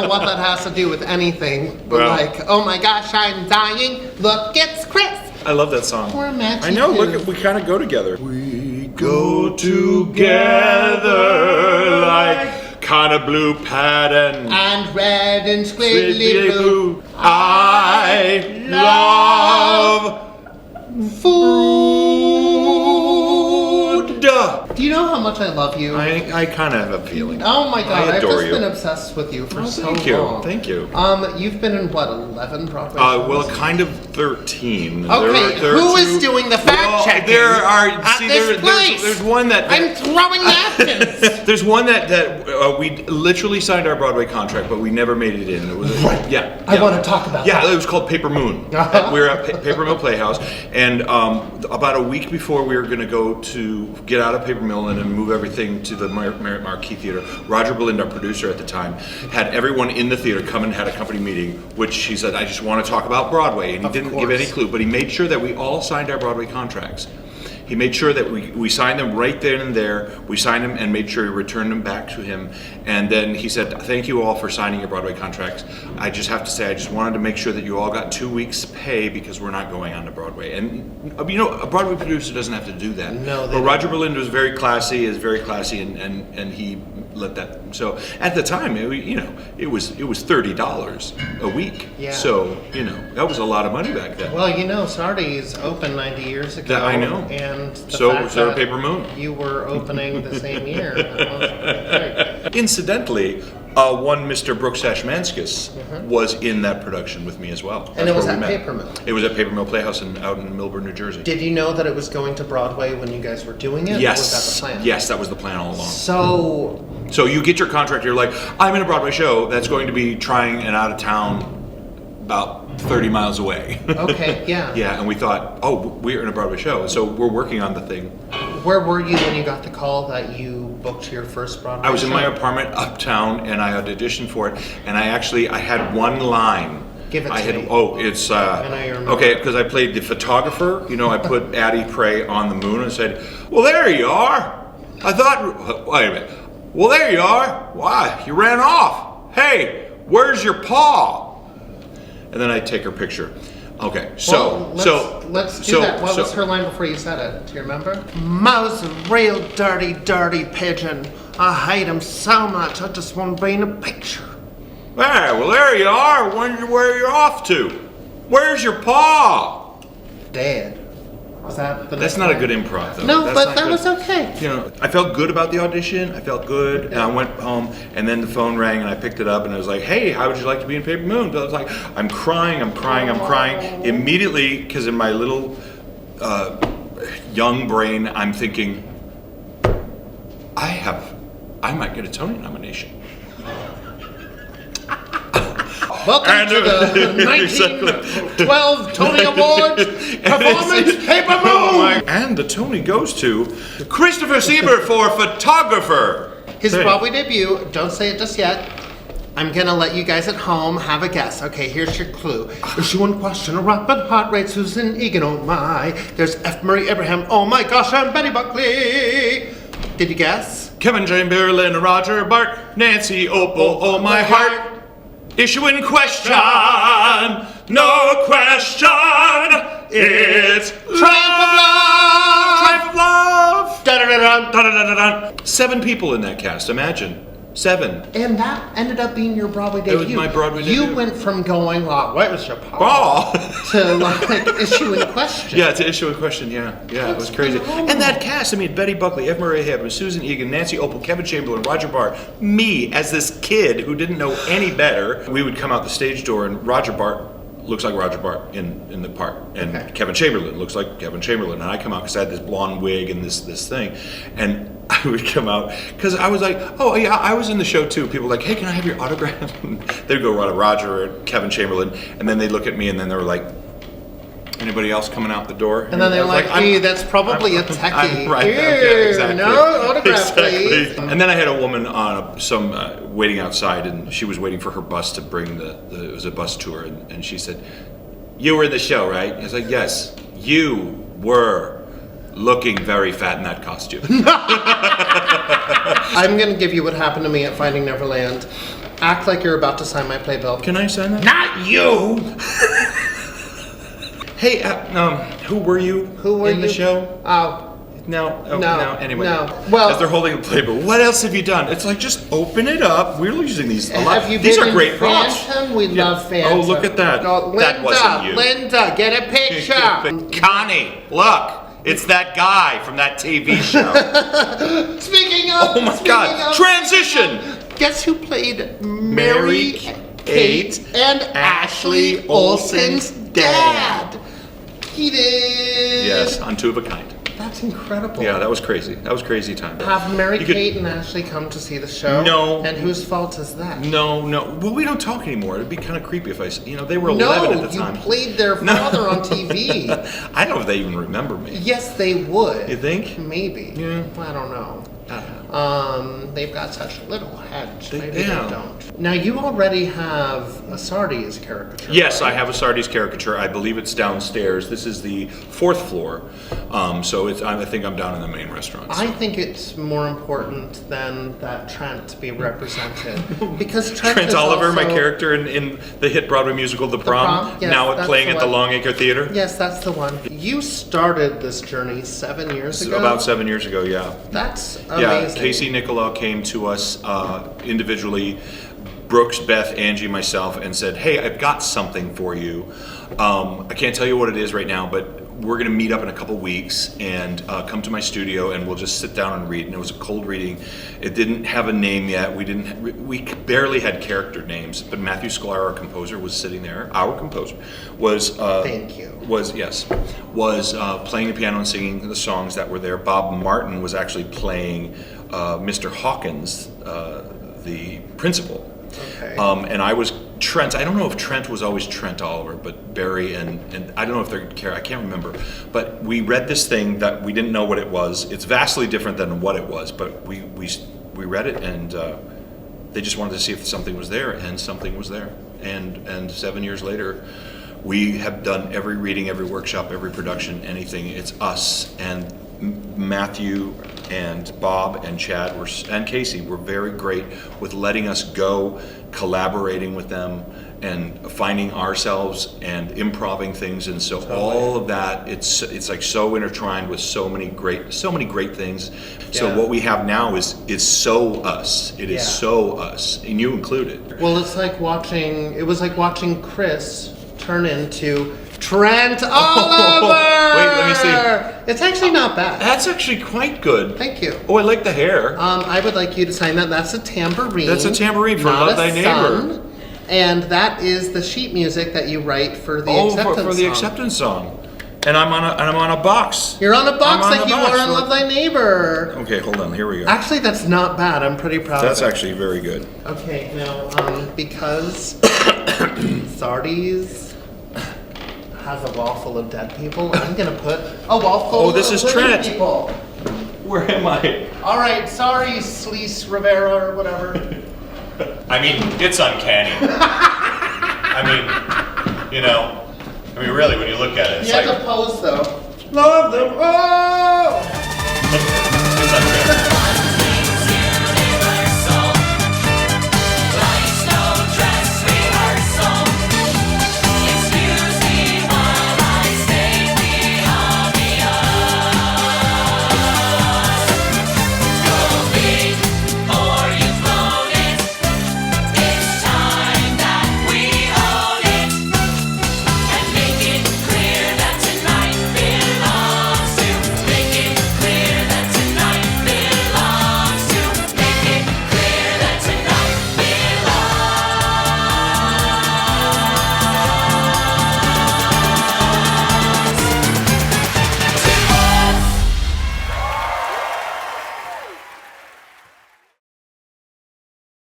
know what that has to do with anything, but oh my gosh, I'm dying. Look, it's Chris. I love that song. We're matching. I know. Look, we kind of go together. We go together like kind of blue pattern and red and squiggly blue. I love food. Do you know how much I love you? I kind of have a feeling. Oh my God, I adore I've just been obsessed with you for so long. Thank you. You've been in what, 11 Broadway shows? Well, kind of 13. Okay, who is doing the fact checking? There's one that I'm throwing napkins. There's one that we literally signed our Broadway contract, but we never made it in. It was I want to talk about that. Yeah, it was called Paper Moon. We were at Paper Mill Playhouse, and about a week before we were going to go to get out of Paper Mill and then move everything to the Marriott Marquis Theater, Roger Belinda, our producer at the time, had everyone in the theater come and had a company meeting, which he said, I just want to talk about Broadway, and he didn't give any clue, but he made sure that we all signed our Broadway contracts. He made sure that we signed them right then and there. We signed them and made sure we returned them back to him. And then he said, thank you all for signing your Broadway contracts. I just have to say, I just wanted to make sure that you all got 2 weeks' pay because we're not going on to Broadway. And you know, a Broadway producer doesn't have to do that. No, but Roger Belinda was very classy, and he let that. So at the time, it was $30 a week. Yeah. So that was a lot of money back then. Well, Sardi's opened 90 years ago. I know. And so Paper Moon. You were opening the same year. Great. Incidentally, one Mr. Brooks Ashmanskas was in that production with me as well. And it was at Paper Mill. It was at Paper Mill Playhouse out in Millburn, New Jersey. Did you know that it was going to Broadway when you guys were doing it? Yes. Or was that the plan? Yes, that was the plan all along. So you get your contract, you're like, I'm in a Broadway show that's going to be trying and out of town about 30 miles away. Okay, yeah. Yeah, and we thought, we're in a Broadway show, so we're working on the thing. Where were you when you got the call that you booked your first Broadway show? I was in my apartment uptown, and I had auditioned for it, and I had one line. Give it to me. It's I know you remember. okay, because I played the photographer. I put Addie Prey on the moon and said, well, there you are. I thought, wait a minute. Well, there you are. Why? You ran off. Hey, where's your paw? And then I take her picture. Okay, let's do that. What was her line before you said it? Do you remember? Mouse, a real dirty, dirty pigeon. I hate him so much. I just want to be in a picture. Hey, well, there you are. Where you're off to? Where's your paw? Dead. That's not a good improv, though. No, but that was okay. I felt good about the audition. I felt good. And I went home, and then the phone rang, and I picked it up, and I was like, hey, how would you like to be in Paper Moon? But I was like, I'm crying. Immediately, because in my little young brain, I'm thinking, I might get a Tony nomination. Welcome to the 1912 Tony Awards performance, Paper Moon! And the Tony goes to Christopher Sieber for photographer. His Broadway debut, don't say it just yet. I'm gonna let you guys at home have a guess. Okay, here's your clue. Issue in question, a rapid heart rate, Susan Egan, oh my. There's F. Murray Abraham, oh my gosh, and Betty Buckley. Did you guess? Kevin Chamberlain, Roger Bart, Nancy Opal, oh my heart. Issue in question, no question, it's Triumph of Love! Triumph of Love! Da-da-da-dun. Da-da-da-da-da. 7 people in that cast, imagine. 7. And that ended up being your Broadway debut. It was my Broadway debut. You went from going, what was your paw? To Issue in Question. Yeah, to Issue in Question, yeah. It was crazy. And that cast, Betty Buckley, F. Murray Abraham, Susan Egan, Nancy Opal, Kevin Chamberlain, Roger Bart, me as this kid who didn't know any better. We would come out the stage door and Roger Bart looks like Roger Bart in the part, and Kevin Chamberlain looks like Kevin Chamberlain, and I come out because I had this blonde wig and this thing, and I would come out because I was like, oh yeah, I was in the show too. People were like, hey, can I have your autograph? They'd go to Roger or Kevin Chamberlain, and then they'd look at me, and then they were like, anybody else coming out the door? And then they were like, hey, that's probably a techie. Right. Here, exactly. No autograph, please. And then I had a woman on waiting outside, and she was waiting for her bus to bring it was a bus tour, and she said, you were in the show, right? I was like, yes, you were looking very fat in that costume. I'm going to give you what happened to me at Finding Neverland. Act like you're about to sign my playbill. Can I sign that? Not you! Hey, who were you in the show? No. Anyway. No. Well, as they're holding the playbill, what else have you done? It's like, just open it up. We're using these a lot. These are great props. Phantom? We love Phantom. Oh, look at that. Oh, that wasn't you. Linda, get a picture. Connie, look. It's that guy from that TV show. Speaking of. Oh my God. Transition. Guess who played Mary Kate and Ashley Olsen's dad? He did. Yes, on Two of a Kind. That's incredible. Yeah, that was crazy. That was crazy time. Have Mary Kate and Ashley come to see the show? No. And whose fault is that? No. Well, we don't talk anymore. It'd be kind of creepy if they were 11 at the time. No, you played their father on TV. I don't know if they even remember me. Yes, they would. You think? Maybe. Yeah. I don't know. They've got such little heads. Maybe they don't. Now, you already have a Sardi's caricature. Yes, right? I have a Sardi's caricature. I believe it's downstairs. This is the 4th floor. So I think I'm down in the main restaurant. So. I think it's more important than that Trent be represented. Because Trent Oliver, my character in the hit Broadway musical The Prom, yes, now playing at the Longacre Theater. Yes, that's the one. You started this journey 7 years ago? About 7 years ago, yeah. That's amazing. Yeah, Casey Nicolau came to us individually, Brooks, Beth, Angie, myself, and said, hey, I've got something for you. I can't tell you what it is right now, but we're going to meet up in a couple weeks and come to my studio and we'll just sit down and read. And it was a cold reading. It didn't have a name yet. We barely had character names, but Matthew Sklar, our composer, was sitting there. Our composer was thank you. Was playing the piano and singing the songs that were there. Bob Martin was actually playing Mr. Hawkins, the principal. Okay. And I was Trent. I don't know if Trent was always Trent Oliver, but Barry and I don't know if they're I can't remember. But we read this thing that we didn't know what it was. It's vastly different than what it was, but we read it and they just wanted to see if something was there, and something was there. And 7 years later, we have done every reading, every workshop, every production, anything. It's us and Matthew and Bob and Chad and Casey were very great with letting us go, collaborating with them, and finding ourselves and improving things. And so all of that, it's like so intertwined with so many great things. So what we have now is so us. It is so us, and you included. Well, it was like watching Chris turn into Trent Oliver! Wait, let me see. It's actually not bad. That's actually quite good. Thank you. Oh, I like the hair. I would like you to sign that. That's a tambourine. That's a tambourine for not Love Thy Neighbor. Son. And that is the sheet music that you write for the acceptance song. For the acceptance song. And I'm on a box. You're on a box like you are in Love Thy Neighbor. Okay, hold on. Here we go. Actually, that's not bad. I'm pretty proud of it. That's actually very good. Okay, now, because Sardi's has a wall full of dead people, I'm gonna put a wall full this of is living Trent. people. Where am I? All right, sorry, Sleece Rivera or whatever. I mean, it's uncanny. Really, when you look at it, it's You have to pose though. love them all. It's uncanny.